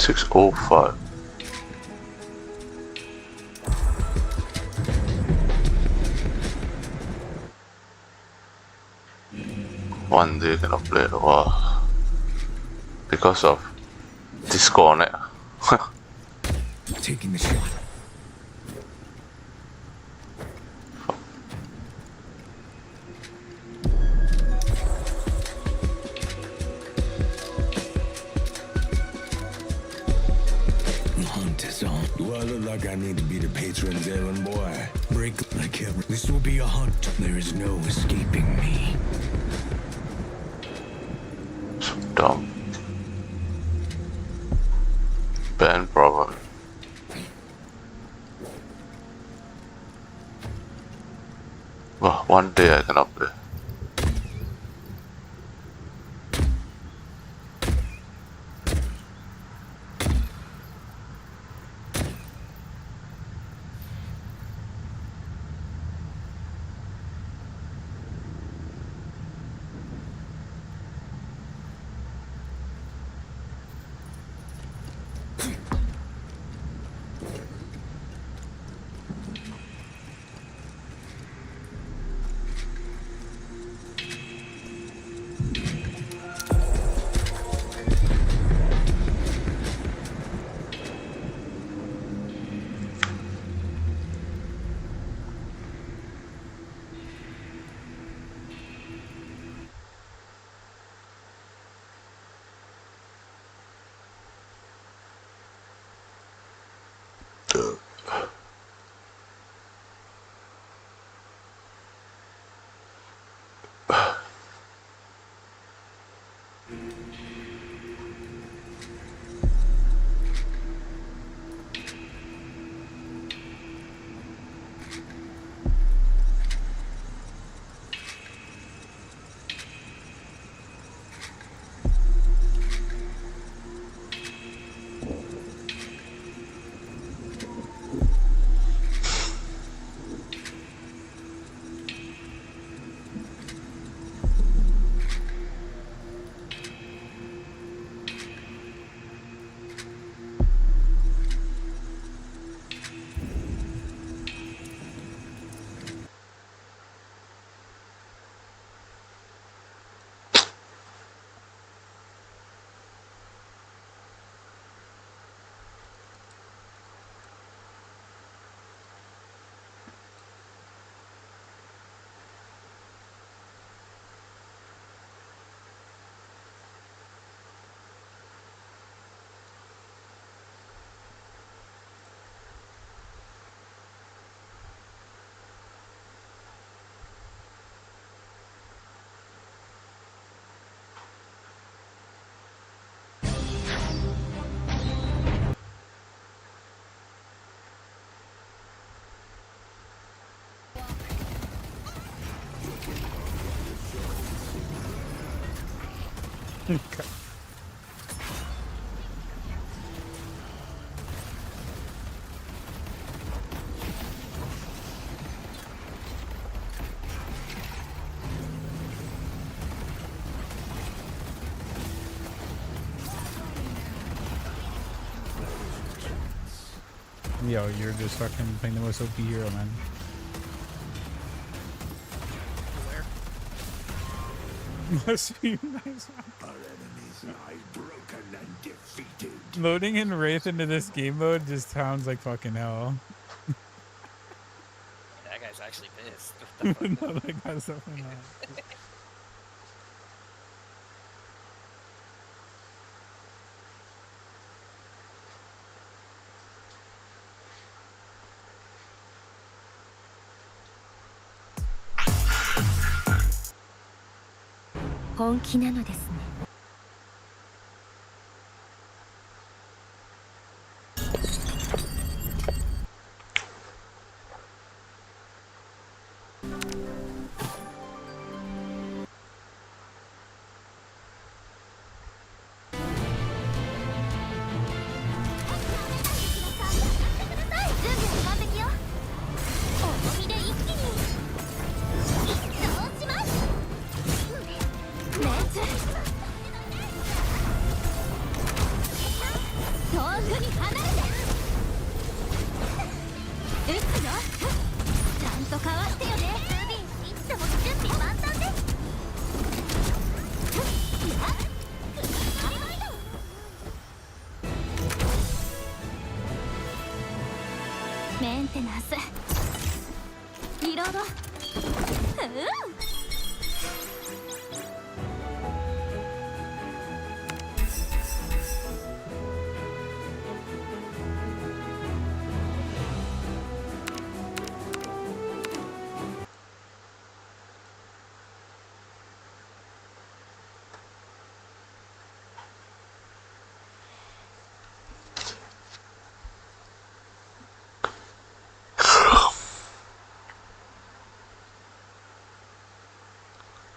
605. One day cannot play the war because of disconnect. Taking the shot. The hunt is on. Do I look like I need to be the patron's errand boy? Break like him. This will be a hunt. There is no escaping me. So dumb. Ban problem. Well, one day I cannot play. Yo, you're just fucking playing the most OP hero, man. Must be nice. Our enemies lie broken and defeated. Loading in Wraith into this game mode just sounds like fucking hell. That guy's actually pissed. No, that guy's definitely not. 本気なのですね。そくに離れて撃つよ。ちゃんとかわしてよね。ルビーいつでも準備万端です。メンテナンスリロード。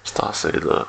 Star Sailor.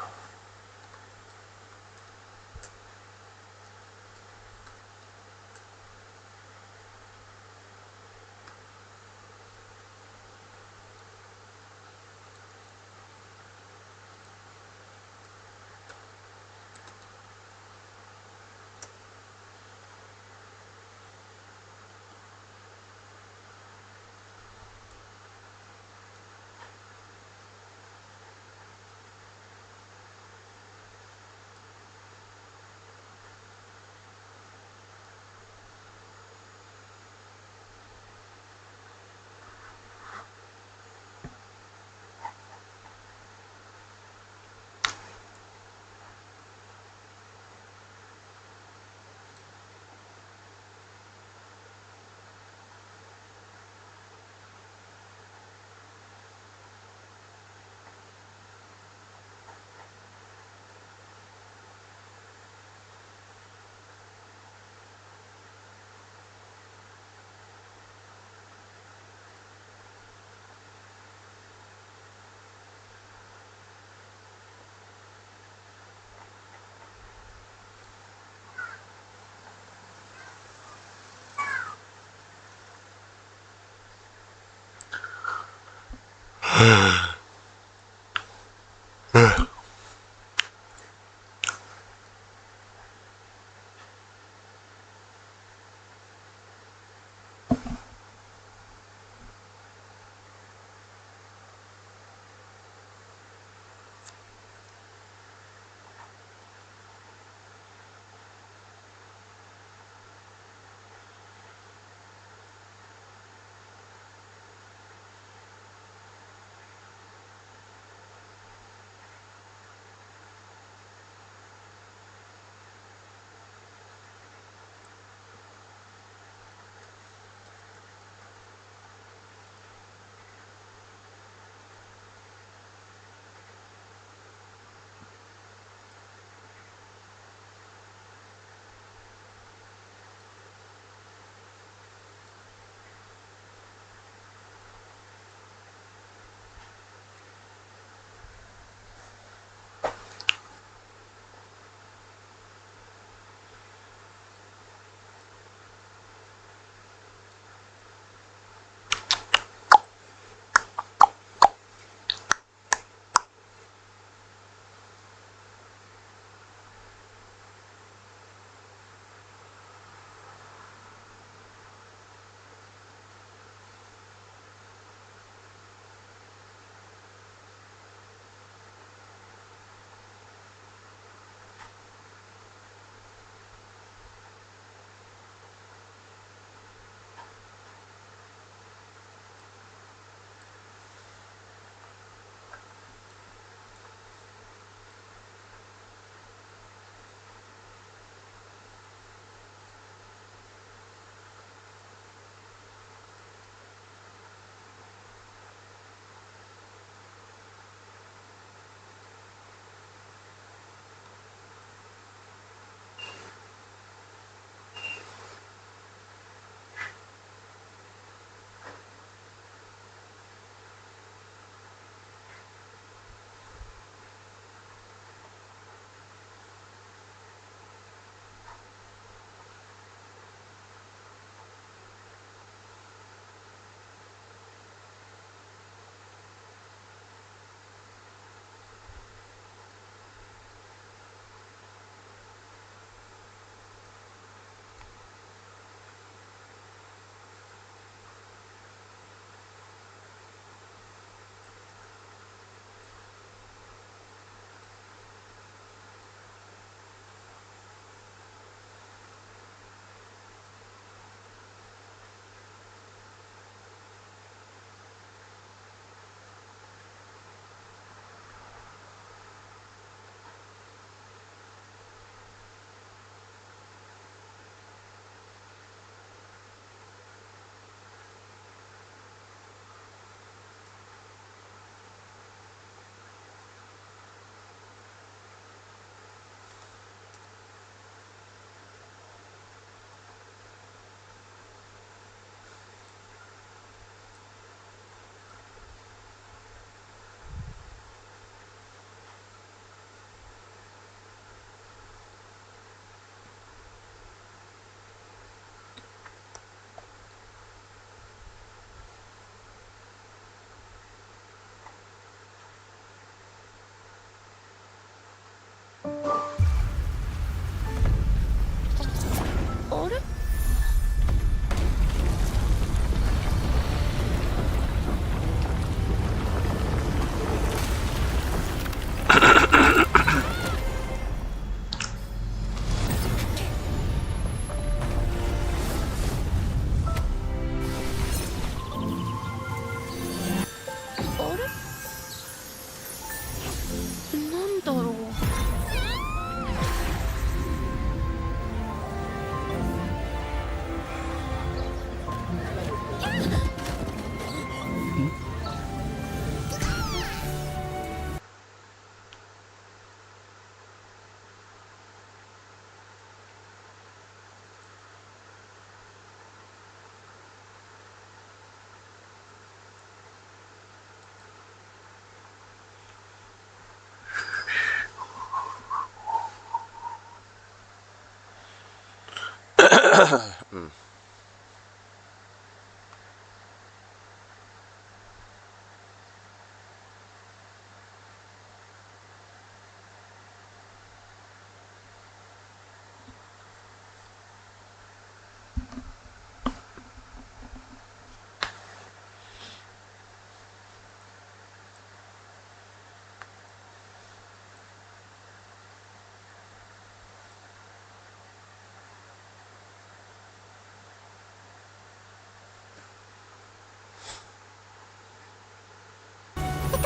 ト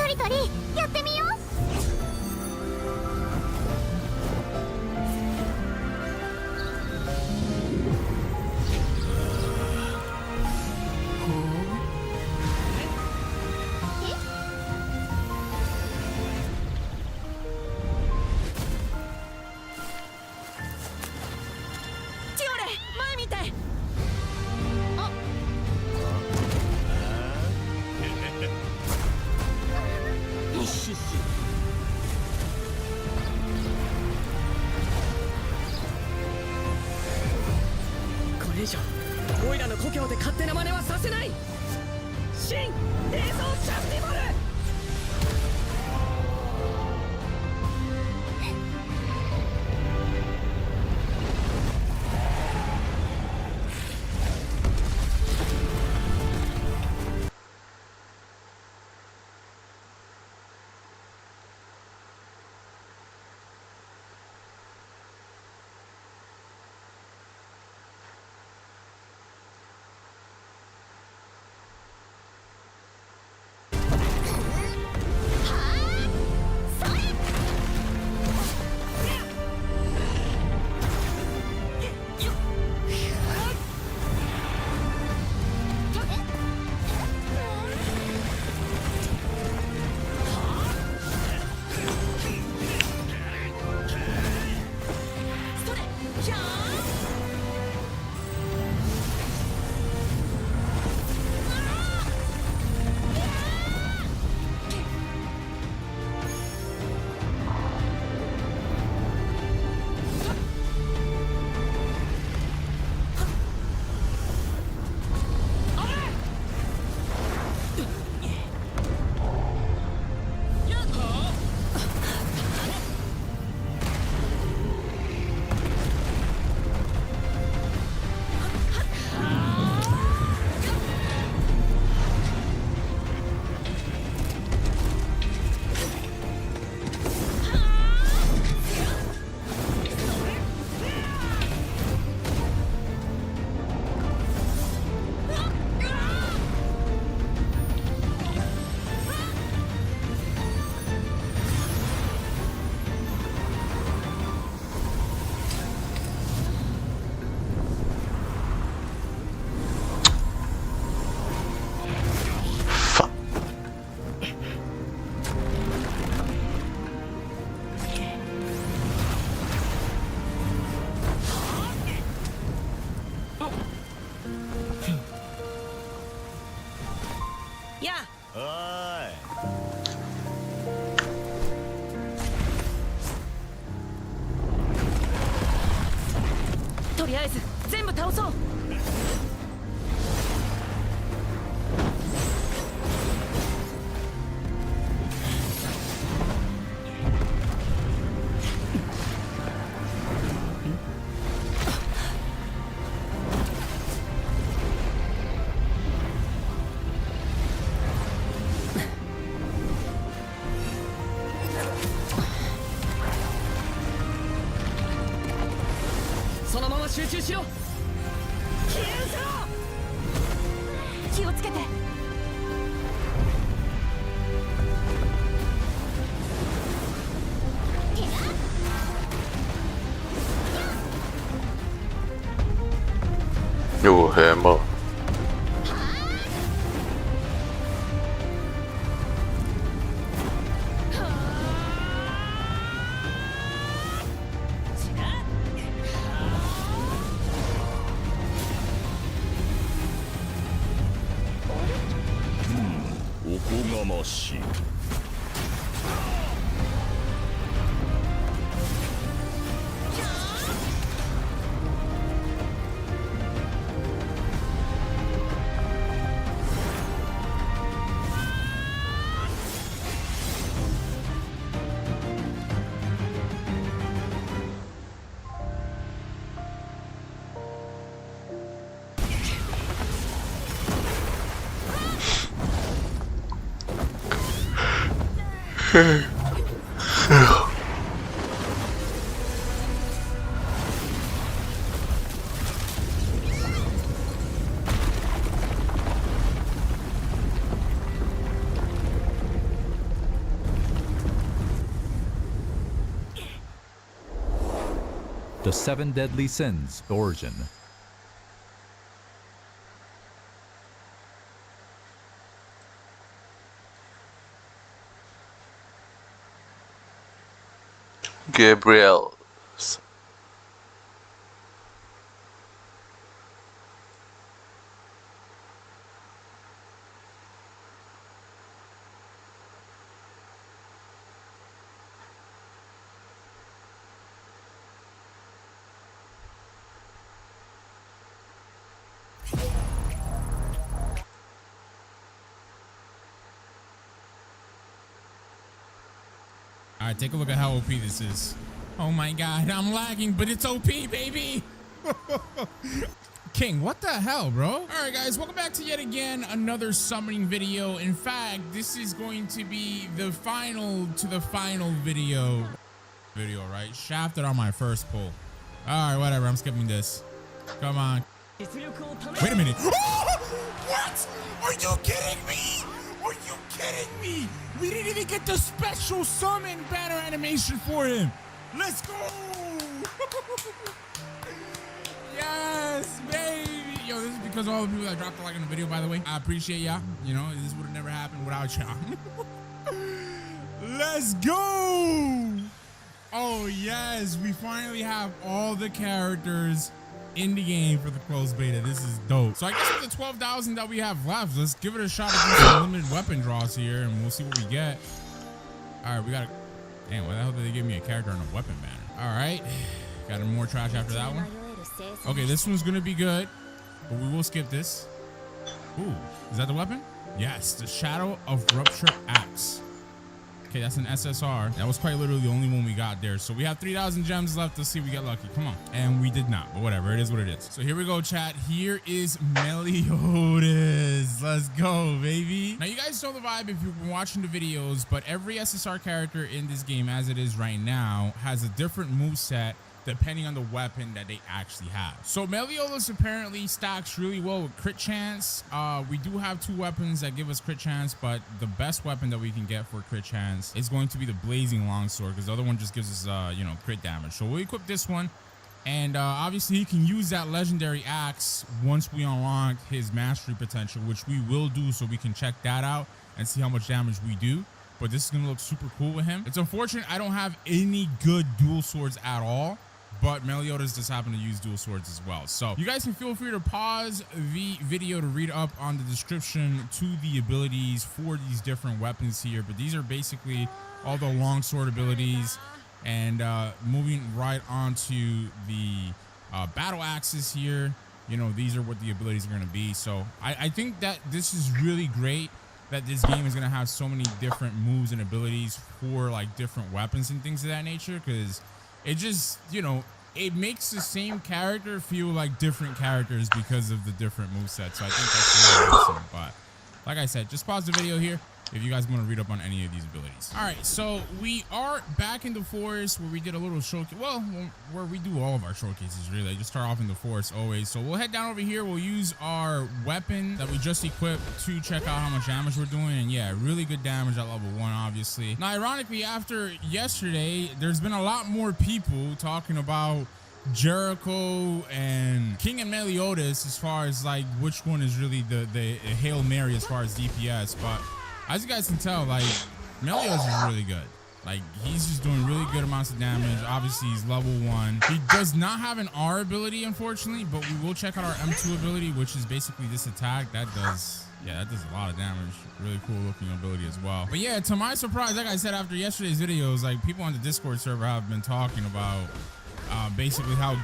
リトリやってみよう。チオレ前見て。これ以上オイラの故郷で勝手な真似はさせない。新映像シャンティボル。やあ。とりあえず全部倒そう。そのまま集中しろ。気をつけて。อยู่แฮมเมอร์おこがましい。The Seven Deadly Sins Origin. Gabriel. All right, take a look at how OP this is. Oh my God, I'm lagging, but it's OP, baby. King, what the hell, bro? All right, guys, welcome back to yet again another summoning video. In fact, this is going to be the final video, right? Shafted on my first pull. All right, whatever, I'm skipping this. Come on. Wait a minute. What? Are you kidding me? Are you kidding me? We didn't even get the special summon banner animation for him. Let's go. Yes, baby. Yo, this is because of all the people that dropped a like in the video, by the way. I appreciate y'all. You know, this would have never happened without y'all. Let's go. Oh, yes. We finally have all the characters in the game for the closed beta. This is dope. So I guess with the 12,000 that we have left, let's give it a shot at some limited weapon draws here, and we'll see what we get. All right, we got a... Damn, why the hell did they give me a character and a weapon banner? All right. Got more trash after that one. Okay, this one's going to be good, but we will skip this. Ooh, is that the weapon? Yes, the Shadow of Rupture Axe. Okay, that's an SSR. That was quite literally the only one we got there. So we have 3,000 gems left. Let's see if we get lucky. Come on. And we did not, but whatever. It is what it is. So here we go, chat. Here is Meliodas. Let's go, baby. Now, you guys know the vibe if you've been watching the videos, but every SSR character in this game, as it is right now, has a different moveset depending on the weapon that they actually have. So Meliodas apparently stacks really well with crit chance. We do have two weapons that give us crit chance, but the best weapon that we can get for crit chance is going to be the blazing longsword, because the other one just gives us you know, crit damage. So we'll equip this one, and obviously he can use that legendary axe once we unlock his mastery potential, which we will do, so we can check that out and see how much damage we do. But this is gonna look super cool with him. It's unfortunate I don't have any good dual swords at all, but Meliodas does happen to use dual swords as well. So you guys can feel free to pause the video to read up on the description to the abilities for these different weapons here. But these are basically all the longsword abilities. And moving right on to the battle axes here, you know, these are what the abilities are going to be. So I think that this is really great that this game is going to have so many different moves and abilities for like different weapons and things of that nature, because it just, you know, it makes the same character feel like different characters because of the different movesets. So I think that's really awesome. But like I said, just pause the video here if you guys want to read up on any of these abilities. All right, so we are back in the forest where we did a little showcase. Well, where we do all of our showcases, really. I just start off in the forest always. So we'll head down over here. We'll use our weapon that we just equipped to check out how much damage we're doing. And yeah, really good damage at level 1, obviously. Now, ironically, after yesterday, there's been a lot more people talking about Jericho and King and Meliodas as far as like which one is really the Hail Mary as far as DPS. But as you guys can tell, like, Meliodas is really good. Like, he's just doing really good amounts of damage. Obviously, he's level 1. He does not have an R ability, unfortunately, but we will check out our M2 ability, which is basically this attack. That does, yeah, that does a lot of damage. Really cool looking ability as well. But yeah, to my surprise, like I said, after yesterday's videos, like, people on the Discord server have been talking about basically how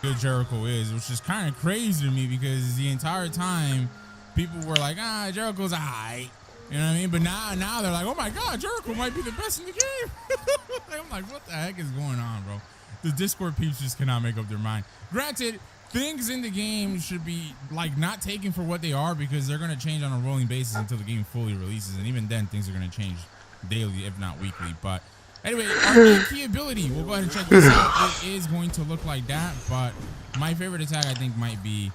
good Jericho is, which is kind of crazy to me because the entire time people were like, Jericho's alright. You know what I mean? But now they're like, oh my God, Jericho might be the best in the game. I'm like, what the heck is going on, bro? The Discord peeps just cannot make up their mind. Granted, things in the game should be like not taken for what they are, because they're going to change on a rolling basis until the game fully releases. And even then, things are going to change daily, if not weekly. But anyway, our key ability, we'll go ahead and check this out. It is going to look like that, but my favorite attack, I think, might be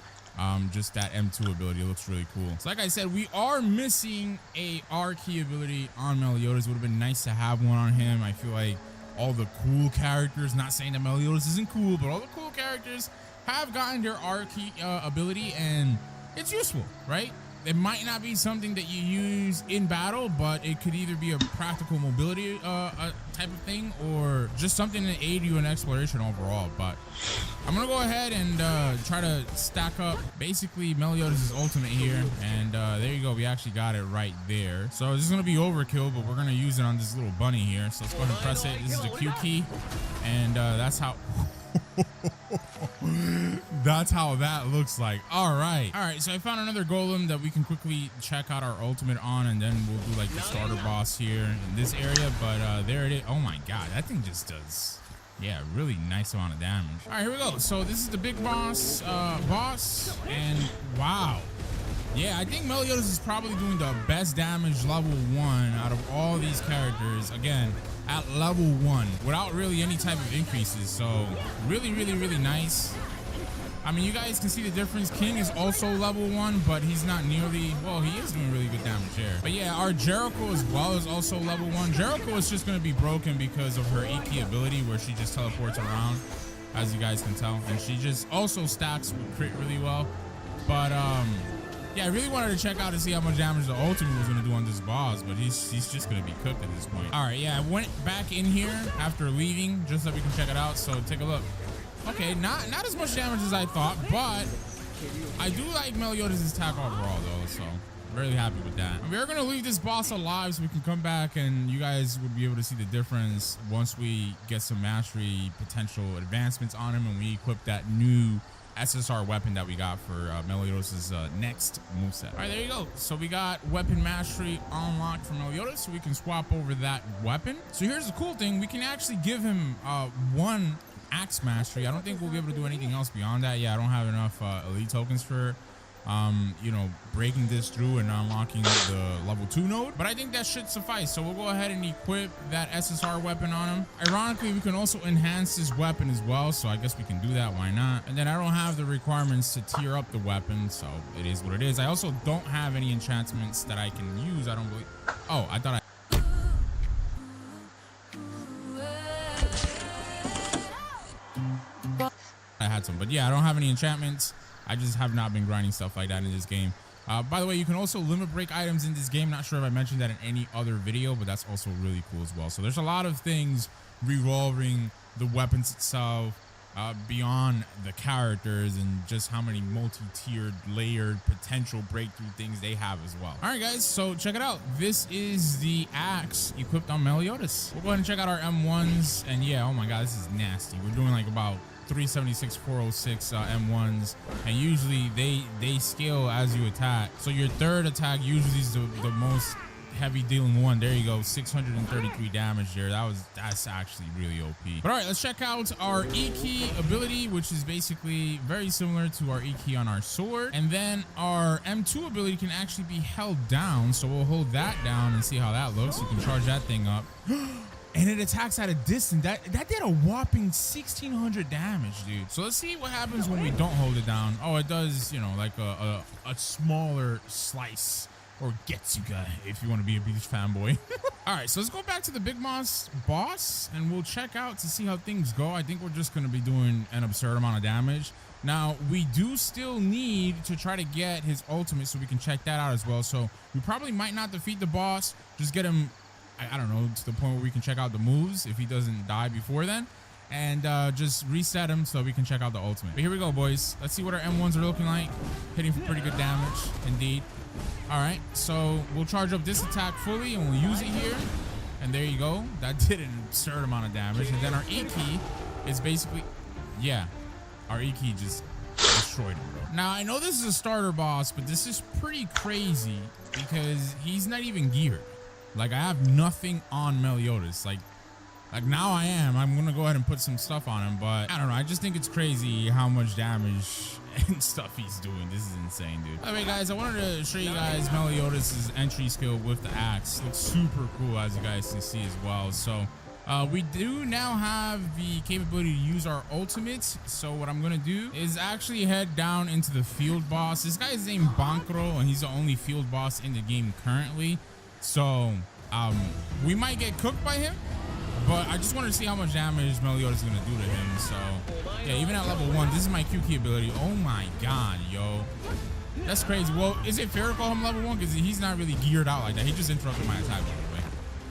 just that M2 ability. It looks really cool. So like I said, we are missing a R key ability on Meliodas. Would have been nice to have one on him. I feel like all the cool characters, not saying that Meliodas isn't cool, but all the cool characters have gotten their R key ability, and it's useful, right? It might not be something that you use in battle, but it could either be a practical mobility type of thing, or just something to aid you in exploration overall. But I'm gonna go ahead and try to stack up basically Meliodas' ultimate here, and there you go. We actually got it right there. So this is gonna be overkill, but we're gonna use it on this little bunny here. So let's go ahead and press it. This is the Q key, and that's how. That's how that looks like. All right, so I found another golem that we can quickly check out our ultimate on, and then we'll do like the starter boss here in this area. But there it is. Oh my God, that thing just does, yeah, really nice amount of damage. All right, here we go. So this is the big boss and wow. Yeah, I think Meliodas is probably doing the best damage level 1 out of all these characters. Again, at level 1 without really any type of increases. So really nice. I mean, you guys can see the difference. King is also level 1, but he's not nearly, well, he is doing really good damage there. But yeah, our Jericho as well is also level 1. Jericho is just going to be broken because of her E-key ability, where she just teleports around, as you guys can tell. And she just also stacks with crit really well. But yeah, I really wanted to check out to see how much damage the ultimate was going to do on this boss, but he's just going to be cooked at this point. All right, yeah, I went back in here after leaving just so we can check it out. So take a look. Okay, not as much damage as I thought, but I do like Meliodas' attack overall, though, so really happy with that. And we are going to leave this boss alive so we can come back and you guys would be able to see the difference once we get some mastery potential advancements on him and we equip that new SSR weapon that we got for Meliodas' next moveset. All right, there you go. So we got weapon mastery unlocked for Meliodas, so we can swap over that weapon. So here's the cool thing. We can actually give him one axe mastery. I don't think we'll be able to do anything else beyond that. Yeah, I don't have enough elite tokens for you know, breaking this through and unlocking the level 2 node, but I think that should suffice. So we'll go ahead and equip that SSR weapon on him. Ironically, we can also enhance this weapon as well, so I guess we can do that. Why not? And then I don't have the requirements to tier up the weapon, so it is what it is. I also don't have any enchantments that I can use. I don't believe. Oh, I thought I had some, but yeah, I don't have any enchantments. I just have not been grinding stuff like that in this game. By the way, you can also limit break items in this game. Not sure if I mentioned that in any other video, but that's also really cool as well. So there's a lot of things revolving the weapons itself, beyond the characters and just how many multi-tiered, layered potential breakthrough things they have as well. All right, guys, so check it out. This is the axe equipped on Meliodas. We'll go ahead and check out our M1s, and yeah, oh my God, this is nasty. We're doing like about 376, 406 M1s, and usually they scale as you attack. So your third attack usually is the most heavy dealing one. There you go, 633 damage there. That's actually really OP. But all right, let's check out our E-key ability, which is basically very similar to our E-key on our sword. And then our M2 ability can actually be held down, so we'll hold that down and see how that looks. You can charge that thing up. And it attacks at a distance. That did a whopping 1,600 damage, dude. So let's see what happens when we don't hold it down. Oh, it does, you know, like a smaller slice, or Getsuga, if you want to be a beach fanboy. All right, so let's go back to the big boss, and we'll check out to see how things go. I think we're just going to be doing an absurd amount of damage. Now, we do still need to try to get his ultimate, so we can check that out as well. So we probably might not defeat the boss, just get him, I don't know, to the point where we can check out the moves if he doesn't die before then, and just reset him so we can check out the ultimate. But here we go, boys. Let's see what our M1s are looking like. Hitting for pretty good damage, indeed. All right, so we'll charge up this attack fully and we'll use it here. And there you go. That did an absurd amount of damage. And then our E-key is basically, yeah, our E-key just destroyed him, bro. Now, I know this is a starter boss, but this is pretty crazy because he's not even geared. Like, I have nothing on Meliodas. Like now I am. I'm going to go ahead and put some stuff on him, but I don't know. I just think it's crazy how much damage and stuff he's doing. This is insane, dude. Anyway, guys, I wanted to show you guys Meliodas' entry skill with the axe. Looks super cool, as you guys can see as well. So we do now have the capability to use our ultimates. So what I'm gonna do is actually head down into the field boss. This guy is named Bankro, and he's the only field boss in the game currently. So we might get cooked by him, but I just wanted to see how much damage Meliodas is gonna do to him. So yeah, even at level 1, this is my Q key ability. Oh my god, yo. That's crazy. Well, is it fair to call him level 1? Because he's not really geared out like that. He just interrupted my attack, by the way.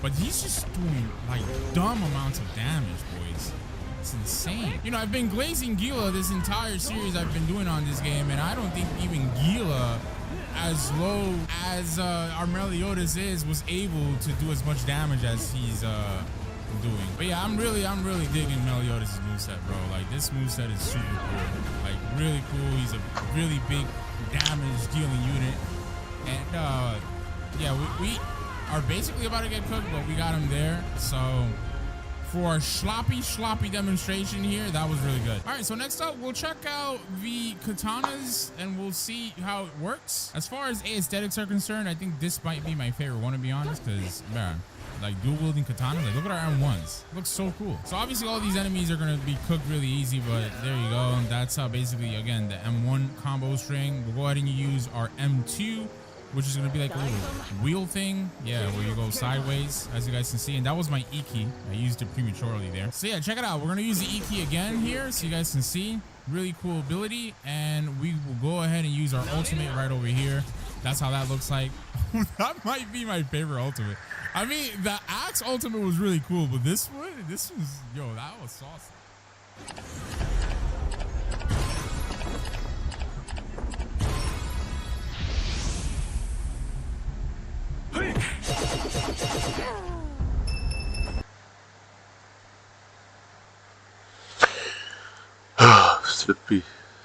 But he's just doing like dumb amounts of damage, boys. It's insane. You know, I've been glazing Gila this entire series I've been doing on this game, and I don't think even Gila, as low as our Meliodas was able to do as much damage as he's doing. But yeah, I'm really digging Meliodas' moveset, bro. Like, this moveset is super cool. Like, really cool. He's a really big damage dealing unit. And yeah, we are basically about to get cooked, but we got him there. So for a sloppy demonstration here, that was really good. All right, so next up, we'll check out the katanas and we'll see how it works. As far as aesthetics are concerned, I think this might be my favorite one, to be honest, because man, like dual wielding katanas, like look at our M1s. It looks so cool. So obviously all these enemies are gonna be cooked really easy, but there you go. And that's how basically, again, the M1 combo string. We'll go ahead and use our M2, which is gonna be like a little wheel thing. Yeah, where you go sideways, as you guys can see. And that was my E key. I used it prematurely there. So yeah, check it out. We're gonna use the E key again here so you guys can see. Really cool ability. And we will go ahead and use our ultimate right over here. That's how that looks like. That might be my favorite ultimate. I mean, the axe ultimate was really cool, but this was, yo, that was saucy.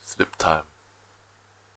Slip time.